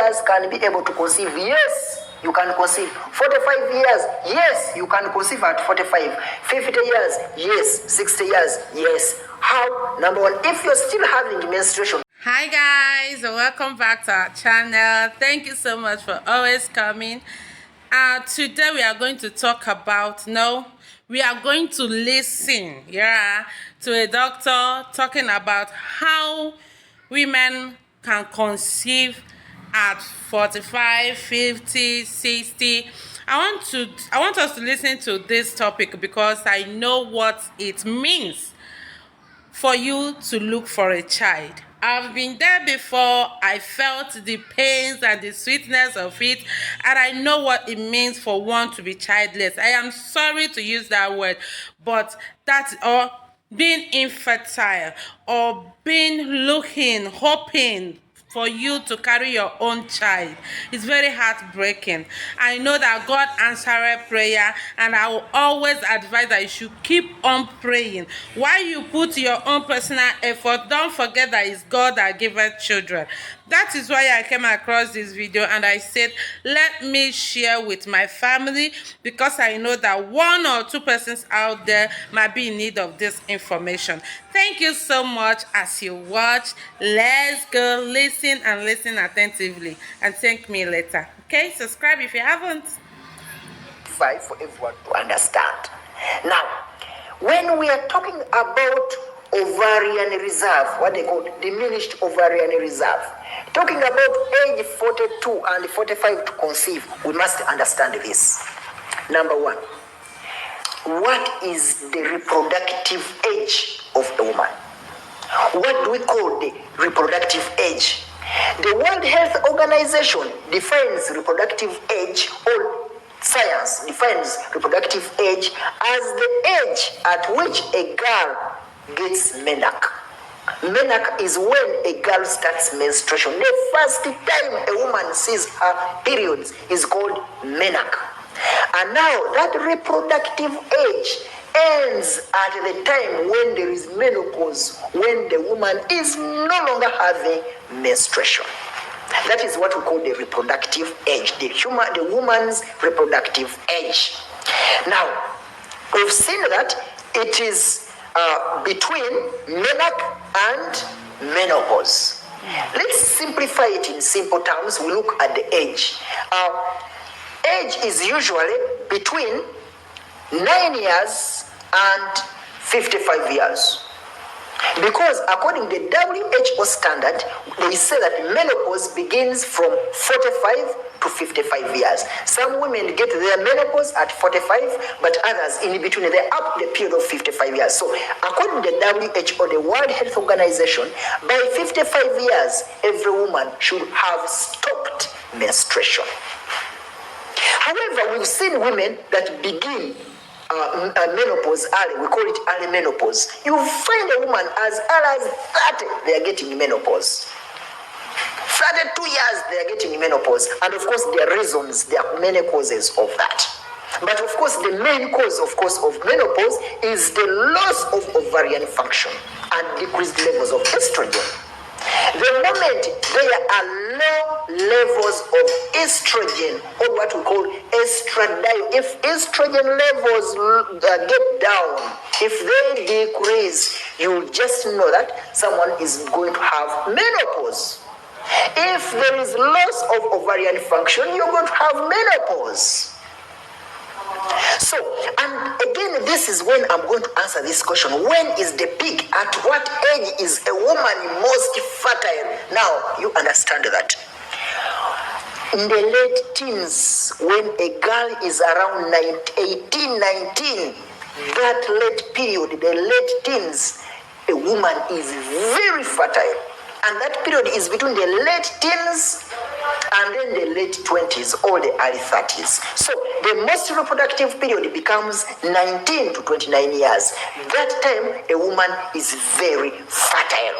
years can be able to conceive? Yes, you can conceive. 45 years, yes, you can conceive at 45. 50 years, yes. 60 years, yes. How? Number one, if you're still having menstruation. Hi guys, welcome back to our channel. Thank you so much for always coming. Today we are going to talk about, we are going to listen, to a doctor talking about how women can conceive at 45, 50, 60. I want us to listen to this topic because I know what it means for you to look for a child. I've been there before. I felt the pains and the sweetness of it, and I know what it means for one to be childless. I am sorry to use that word, but that's or being infertile or hoping for you to carry your own child. It's very heartbreaking. I know that God answered prayer, and I will always advise that you should keep on praying. While you put your own personal effort, don't forget that it's God that giveth children. That is why I came across this video and I said, let me share with my family, because I know that one or two persons out there might be in need of this information. Thank you so much as you watch. Let's go listen and listen attentively and thank me later. Okay, subscribe if you haven't. For everyone to understand. Now, when we are talking about ovarian reserve, what they call diminished ovarian reserve, talking about age 42 and 45 to conceive, we must understand this. Number one, what is the reproductive age of a woman? What do we call the reproductive age? The World Health Organization defines reproductive age, or science defines reproductive age as the age at which a girl gets menarche. Menarche is when a girl starts menstruation. The first time a woman sees her periods is called menarche. And now that reproductive age ends at the time when there is menopause, when the woman is no longer having menstruation. That is what we call the reproductive age, the woman's reproductive age. Now, we've seen that it is between menarche and menopause. Let's simplify it in simple terms. We look at the age. Age is usually between 9 years and 55 years. Because according to the WHO standard, they say that menopause begins from 45 to 55 years. Some women get their menopause at 45, but others in between, they're up the period of 55 years. So according to the WHO, the World Health Organization, by 55 years, every woman should have stopped menstruation. However, we've seen women that begin menopause early. We call it early menopause. You find a woman as early as 30, they are getting menopause. 32 years, they are getting menopause. And of course, there are reasons, there are many causes of that. But of course, the main cause, of menopause is the loss of ovarian function and decreased levels of estrogen. The moment there are low levels of estrogen, or what we call estradiol, if estrogen levels get down, if they decrease, you just know that someone is going to have menopause. If there is loss of ovarian function, you're going to have menopause. So, and again, this is when I'm going to answer this question. When is the peak? At what age is a woman most fertile? Now, you understand that. In the late teens, when a girl is around 18, 19, that late period, the late teens, a woman is very fertile. And that period is between the late teens and then the late 20s or the early 30s. So the most reproductive period becomes 19 to 29 years. That time, a woman is very fertile.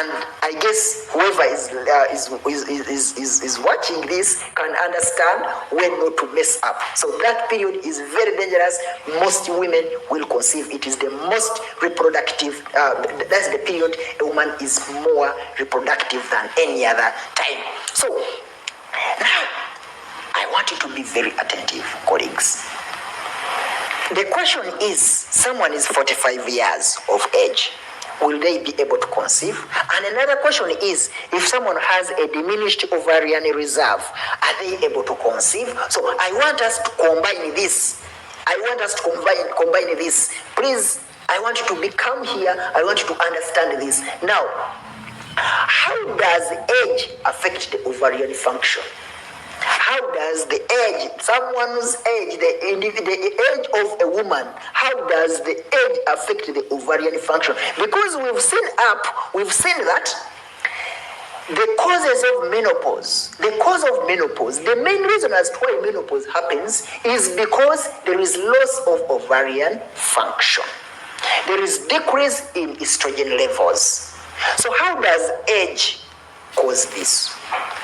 And I guess whoever is watching this can understand when not to mess up. So that period is very dangerous. Most women will conceive. It is the most reproductive. That's the period a woman is more reproductive than any other time. So now I want you to be very attentive, colleagues. The question is, someone is 45 years of age. Will they be able to conceive? And another question is, if someone has a diminished ovarian reserve, are they able to conceive? So I want us to combine this. Combine this. Please, I want you to become here. I want you to understand this. Now, how does age affect the ovarian function? How does the age, someone's age, the age of a woman, how does the age affect the ovarian function? Because we've seen that the causes of menopause, the main reason as to why menopause happens is because there is loss of ovarian function. There is decrease in estrogen levels. So how does age cause this?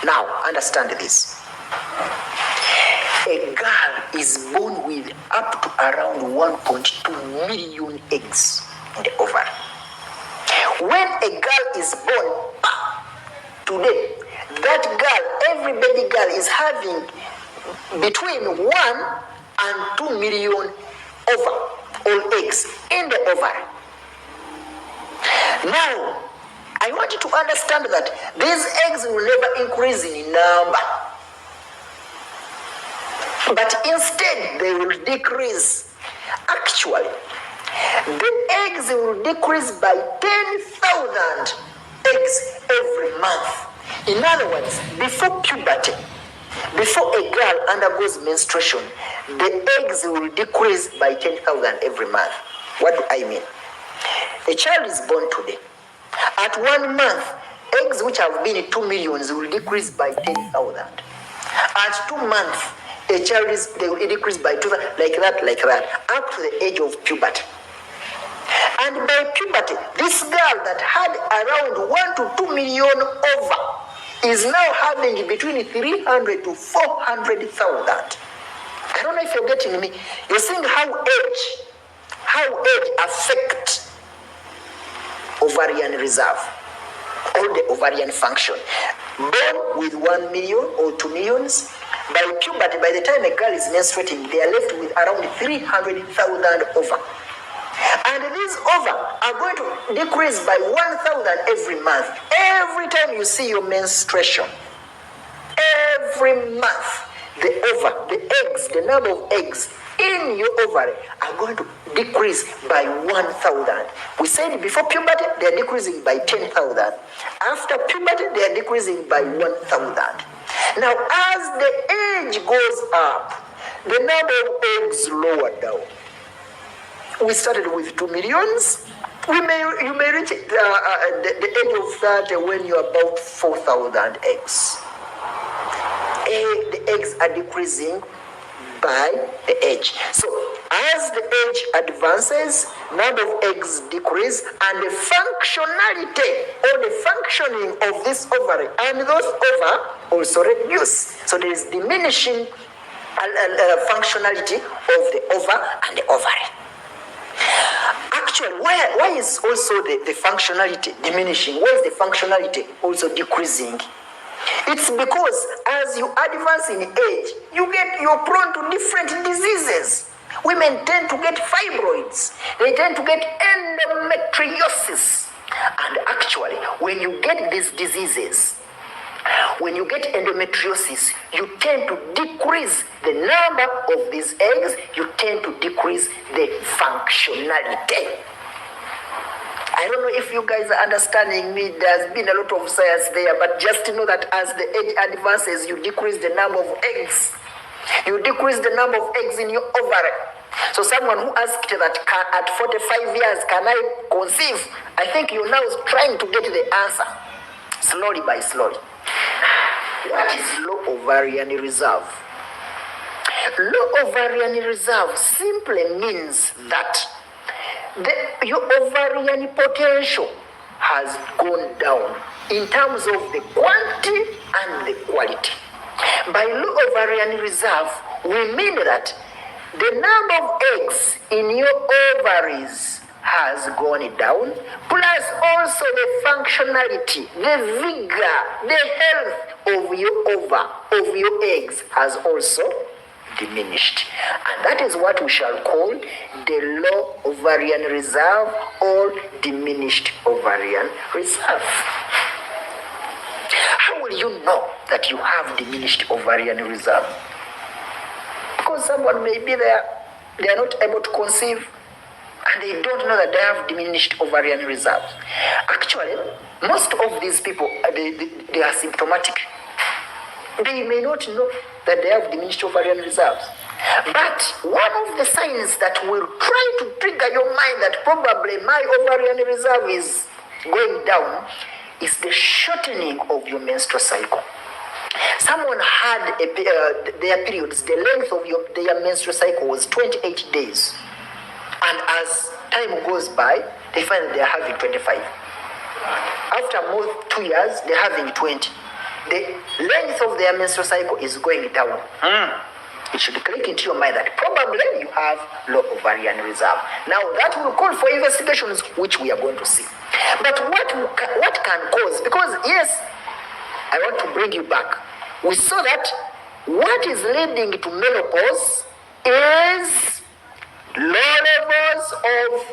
Now, understand this. A girl is born with up to around 1.2 million eggs in the ovary. When a girl is born today, that girl, every baby girl is having between 1 and 2 million eggs in the ovary. Now, I want you to understand that these eggs will never increase in number, but instead they will decrease. Actually, the eggs will decrease by 10,000 eggs every month. In other words, before puberty, before a girl undergoes menstruation, the eggs will decrease by 10,000 every month. What do I mean? A child is born today. At 1 month, eggs which have been 2 million will decrease by 10,000. At 2 months, they will decrease by 2,000, like that, up to the age of puberty. And by puberty, this girl that had around 1 to 2 million is now having between 300 to 400,000. I don't know if you're getting me. You're seeing how age affects ovarian reserve or the ovarian function. Born with 1 million or 2 millions, by puberty, by the time a girl is menstruating, they are left with around 300,000 ova. And these ova are going to decrease by 1,000 every month. Every time you see your menstruation, every month, the number of eggs in your ovary are going to decrease by 1,000. We said before puberty, they are decreasing by 10,000. After puberty, they are decreasing by 1,000. Now, as the age goes up, the number of eggs lower down. We started with 2 millions. You may reach the age of 30 when you're about 4,000 eggs. The eggs are decreasing by the age. So as the age advances, number of eggs decrease, and the functionality or the functioning of this ovary and those ova also reduce. So there is diminishing functionality of the ova and the ovary. Actually, why is also the functionality diminishing? Why is the functionality also decreasing? It's because as you advance in age, you're prone to different diseases. Women tend to get fibroids. They tend to get endometriosis. And actually, when you get these diseases, when you get endometriosis, you tend to decrease the number of these eggs. You tend to decrease the functionality. I don't know if you guys are understanding me. There's been a lot of science there, but just know that as the age advances, you decrease the number of eggs. You decrease the number of eggs in your ovary. So someone who asked that at 45 years, can I conceive? I think you're now trying to get the answer, slowly by slowly. What is low ovarian reserve? Low ovarian reserve simply means that your ovarian potential has gone down in terms of the quantity and the quality. By low ovarian reserve, we mean that the number of eggs in your ovaries has gone down, plus also the functionality, the vigor, the health of your eggs has also diminished. And that is what we shall call the low ovarian reserve or diminished ovarian reserve. How will you know that you have diminished ovarian reserve? Because someone may be there, they are not able to conceive, and they don't know that they have diminished ovarian reserve. Actually, most of these people, they are symptomatic. They may not know that they have diminished ovarian reserves. But one of the signs that will try to trigger your mind that probably my ovarian reserve is going down is the shortening of your menstrual cycle. Someone had their periods, the length of their menstrual cycle was 28 days. And as time goes by, they find that they are having 25. After more 2 years, they're having 20. The length of their menstrual cycle is going down. It should click into your mind that probably you have low ovarian reserve. Now that will call for investigations, which we are going to see. But what can cause? Because yes, I want to bring you back. We saw that what is leading to menopause is low levels of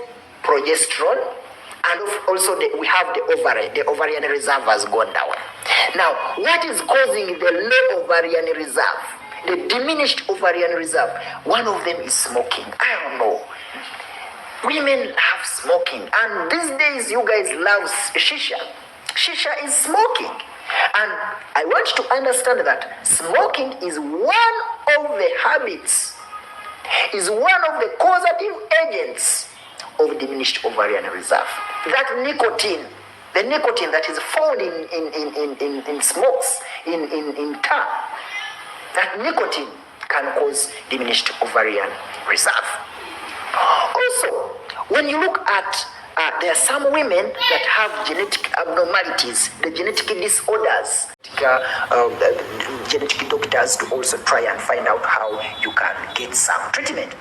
progesterone, and also we have the ovarian reserve has gone down. Now, what is causing the low ovarian reserve, the diminished ovarian reserve? One of them is smoking. I don't know. Women love smoking, and these days you guys love shisha. Shisha is smoking. And I want you to understand that smoking is one of the habits, is one of the causative agents of diminished ovarian reserve. That nicotine, the nicotine that is found in smokes, in tar, that nicotine can cause diminished ovarian reserve. Also, when you look at there are some women that have genetic abnormalities, the genetic disorders. Genetic doctors to also try and find out how you can get some treatment.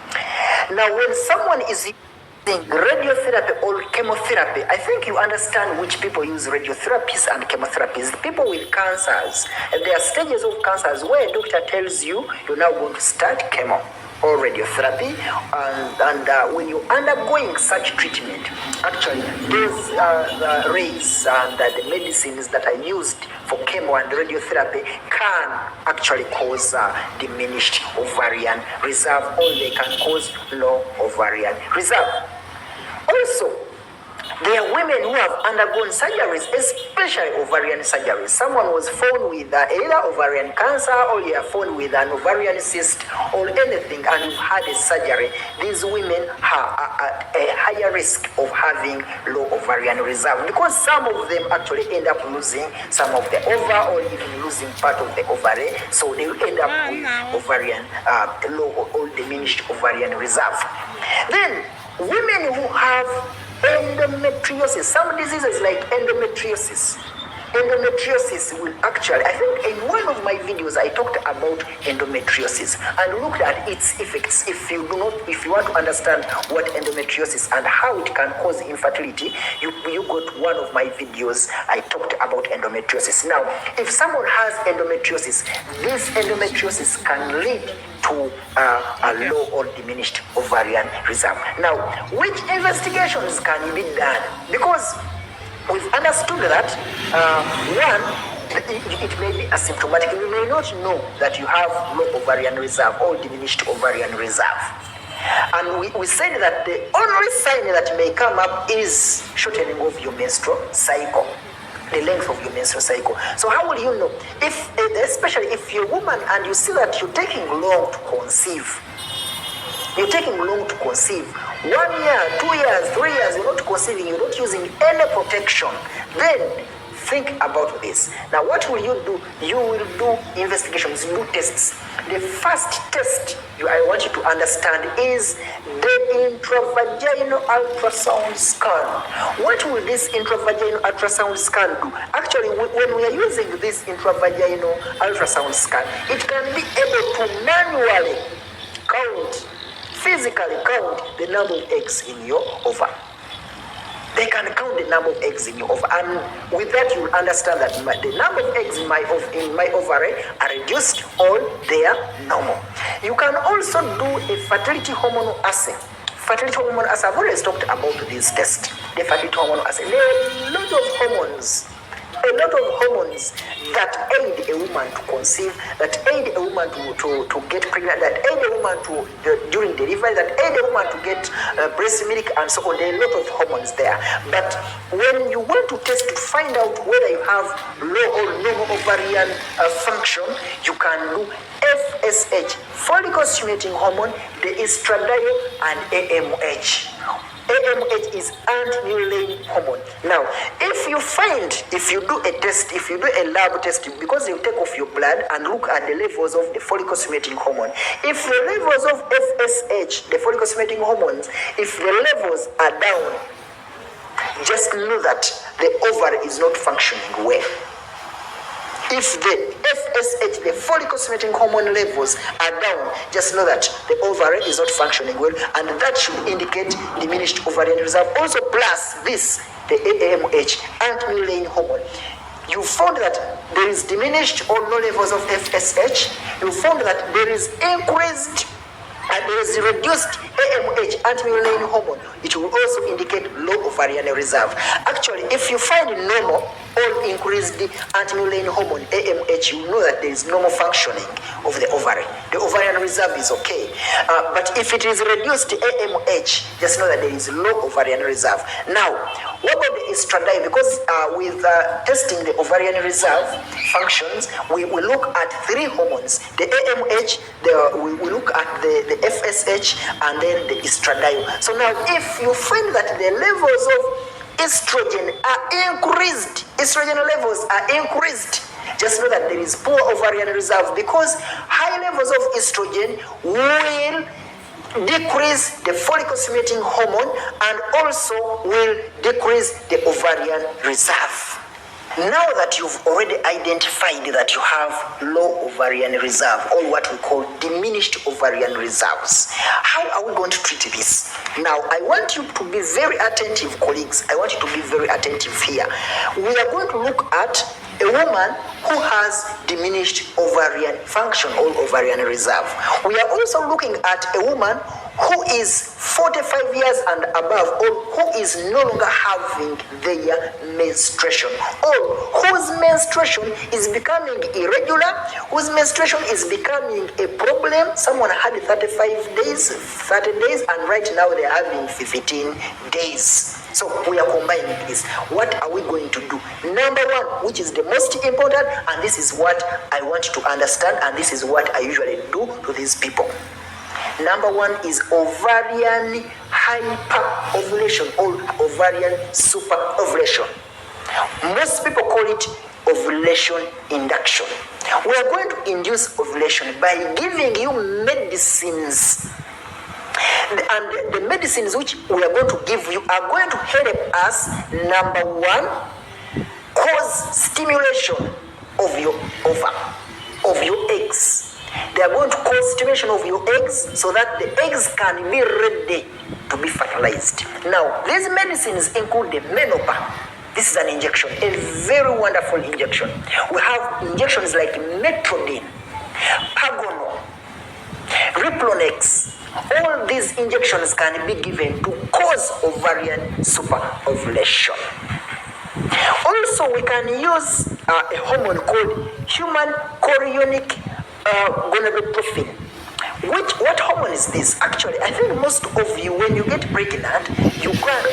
Now, when someone is using radiotherapy or chemotherapy, I think you understand which people use radiotherapies and chemotherapies. People with cancers, and there are stages of cancers where a doctor tells you you're now going to start chemo or radiotherapy, and when you're undergoing such treatment, actually those rays and the medicines that are used for chemo and radiotherapy can actually cause diminished ovarian reserve, or they can cause low ovarian reserve. Also, there are women who have undergone surgeries, especially ovarian surgeries. Someone was found with either ovarian cancer, or you are found with an ovarian cyst or anything, and you've had a surgery. These women are at a higher risk of having low ovarian reserve, because some of them actually end up losing some of the ova, or even losing part of the ovary. So they will end up with ovarian low or diminished ovarian reserve. Then women who have endometriosis, some diseases like endometriosis will actually, I think in one of my videos I talked about endometriosis and looked at its effects. If you want to understand what endometriosis and how it can cause infertility, you got one of my videos. I talked about endometriosis. Now, if someone has endometriosis, this endometriosis can lead to a low or diminished ovarian reserve. Now, which investigations can be done? Because we've understood that it may be asymptomatic. You may not know that you have low ovarian reserve or diminished ovarian reserve. And we said that the only sign that may come up is shortening of your menstrual cycle, the length of your menstrual cycle. So how will you know? Especially if you're a woman and you see that you're taking long to conceive, 1 year, 2 years, 3 years, you're not conceiving, you're not using any protection, then think about this. Now, what will you do? You will do investigations, do tests. The first test I want you to understand is the intravaginal ultrasound scan. What will this intravaginal ultrasound scan do? Actually, when we are using this intravaginal ultrasound scan, it can be able to manually count, physically count the number of eggs in your ovary. They can count the number of eggs in your ovary, and with that you will understand that the number of eggs in my ovary are reduced or they are normal. You can also do a fertility hormonal assay. Fertility hormonal assay, I've always talked about this test, the fertility hormonal assay. There are a lot of hormones that aid a woman to conceive, that aid a woman to get pregnant, that aid a woman during delivery, that aid a woman to get breast milk and so on. There are a lot of hormones there. But when you want to test to find out whether you have low or normal ovarian function, you can do FSH, follicle stimulating hormone, the estradiol, and AMH. AMH is anti-mullane hormone. Now, if you do a test, if you do a lab test, because you take off your blood and look at the levels of the follicle stimulating hormone, if the levels of FSH, the follicle stimulating hormones, if the levels are down, just know that the ovary is not functioning well. If the FSH, the follicle stimulating hormone levels are down, just know that the ovary is not functioning well, and that should indicate diminished ovarian reserve. Also, plus this, the AMH, anti-mullane hormone. You found that there is diminished or low levels of FSH. You found that there is increased and there is reduced AMH, anti-mullane hormone. It will also indicate low ovarian reserve. Actually, if you find normal or increased anti-mullane hormone, AMH, you know that there is normal functioning of the ovary. The ovarian reserve is okay. But if it is reduced AMH, just know that there is low ovarian reserve. Now, what about the estradiol? Because with testing the ovarian reserve functions, we look at three hormones: the AMH, we look at the FSH, and then the estradiol. So now, if you find that the levels of estrogen are increased, estrogen levels are increased, just know that there is poor ovarian reserve, because high levels of estrogen will decrease the follicle stimulating hormone and also will decrease the ovarian reserve. Now that you've already identified that you have low ovarian reserve, or what we call diminished ovarian reserves, how are we going to treat this? Now, I want you to be very attentive, colleagues. I want you to be very attentive here. We are going to look at a woman who has diminished ovarian function or ovarian reserve. We are also looking at a woman who is 45 years and above, or who is no longer having their menstruation, or whose menstruation is becoming irregular, whose menstruation is becoming a problem. Someone had 35 days, 30 days, and right now they're having 15 days. So we are combining this. What are we going to do? Number one, which is the most important, and this is what I want you to understand, and this is what I usually do to these people. Number one is ovarian hyper-ovulation or ovarian super-ovulation. Most people call it ovulation induction. We are going to induce ovulation by giving you medicines. And the medicines which we are going to give you are going to help us, number one, cause stimulation of your ova, of your eggs. They are going to cause stimulation of your eggs so that the eggs can be ready to be fertilized. Now, these medicines include the Menopa. This is an injection, a very wonderful injection. We have injections like Metrodin, Pagonal, Riplonex. All these injections can be given to cause ovarian superovulation. Also, we can use a hormone called human chorionic gonadotropin. What hormone is this? Actually, I think most of you, when you get pregnant, you can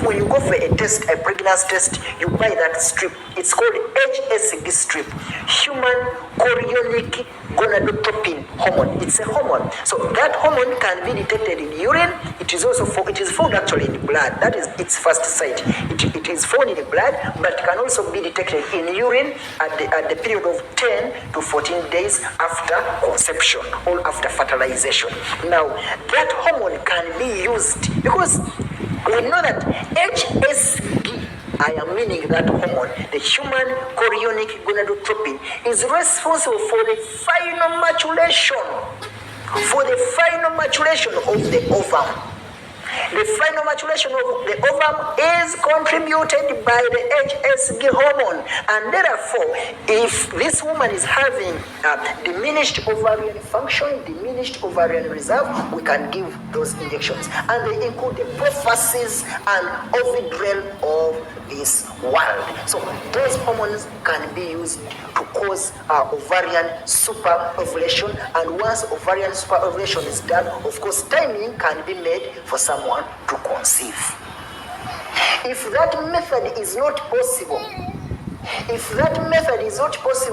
when you go for a test, a pregnancy test, you buy that strip. It's called HSG strip, human chorionic gonadotropin hormone. It's a hormone. So that hormone can be detected in urine. It is found actually in the blood. That is its first site. It is found in the blood, but can also be detected in urine at the period of 10 to 14 days after conception or after fertilization. Now, that hormone can be used because we know that HSG, I am meaning that hormone, the human chorionic gonadotropin, is responsible for the final maturation, of the ovum. The final maturation of the ovum is contributed by the HSG hormone, and therefore, if this woman is having diminished ovarian function, diminished ovarian reserve, we can give those injections, and they include the prophylaxis and ovidrel of this world. So those hormones can be used to cause ovarian superovulation, and once ovarian superovulation is done, of course, timing can be made for someone to conceive. If that method is not possible,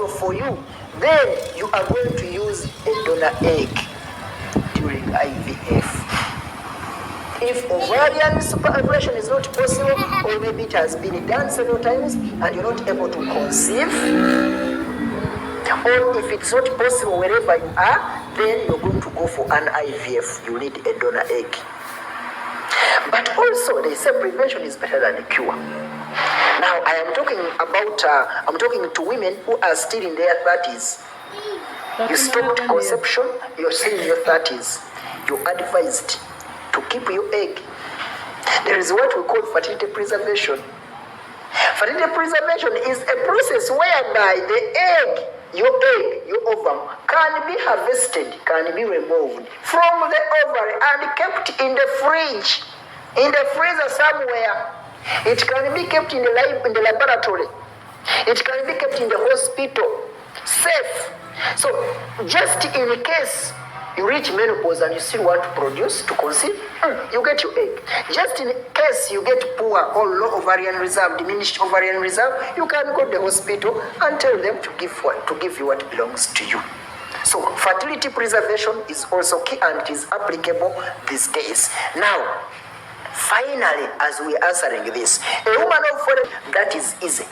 for you, then you are going to use a donor egg during IVF. If ovarian superovulation is not possible, or maybe it has been done several times and you're not able to conceive, or if it's not possible wherever you are, then you're going to go for an IVF. You need a donor egg. But also, they say prevention is better than cure. Now, I'm talking to women who are still in their 30s. You stopped conception, you're still in your 30s. You're advised to keep your egg. There is what we call fertility preservation. Fertility preservation is a process whereby the egg, your ovum, can be harvested, can be removed from the ovary and kept in the fridge, in the freezer somewhere. It can be kept in the laboratory. It can be kept in the hospital, safe. So just in case you reach menopause and you still want to produce, to conceive, you get your egg. Just in case you get poor or low ovarian reserve, diminished ovarian reserve, you can go to the hospital and tell them to give you what belongs to you. So fertility preservation is also key, and it is applicable these days. Now, finally, as we are answering this, a woman of 40, that is easy.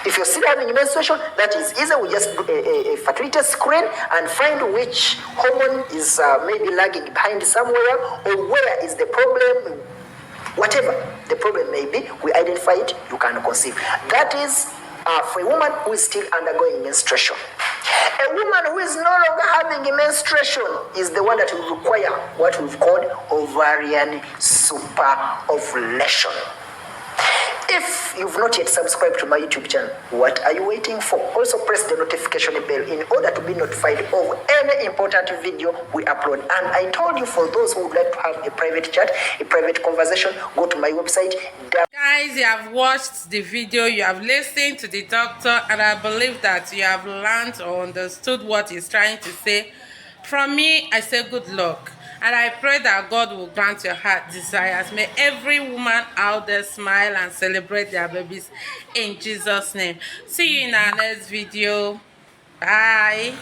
If you're still having menstruation, that is easy. We just do a fertility screen and find which hormone is maybe lagging behind somewhere, or where is the problem. Whatever the problem may be, we identify it, you can conceive. That is for a woman who is still undergoing menstruation. A woman who is no longer having a menstruation is the one that will require what we've called ovarian superovulation. If you've not yet subscribed to my YouTube channel, what are you waiting for? Also press the notification bell in order to be notified of any important video we upload. And I told you, for those who would like to have a private chat, a private conversation, go to my website. Guys, you have watched the video, you have listened to the doctor, and I believe that you have learned or understood what he's trying to say. From me, I say good luck. And I pray that God will grant your heart desires. May every woman out there smile and celebrate their babies in Jesus' name. See you in our next video. Bye.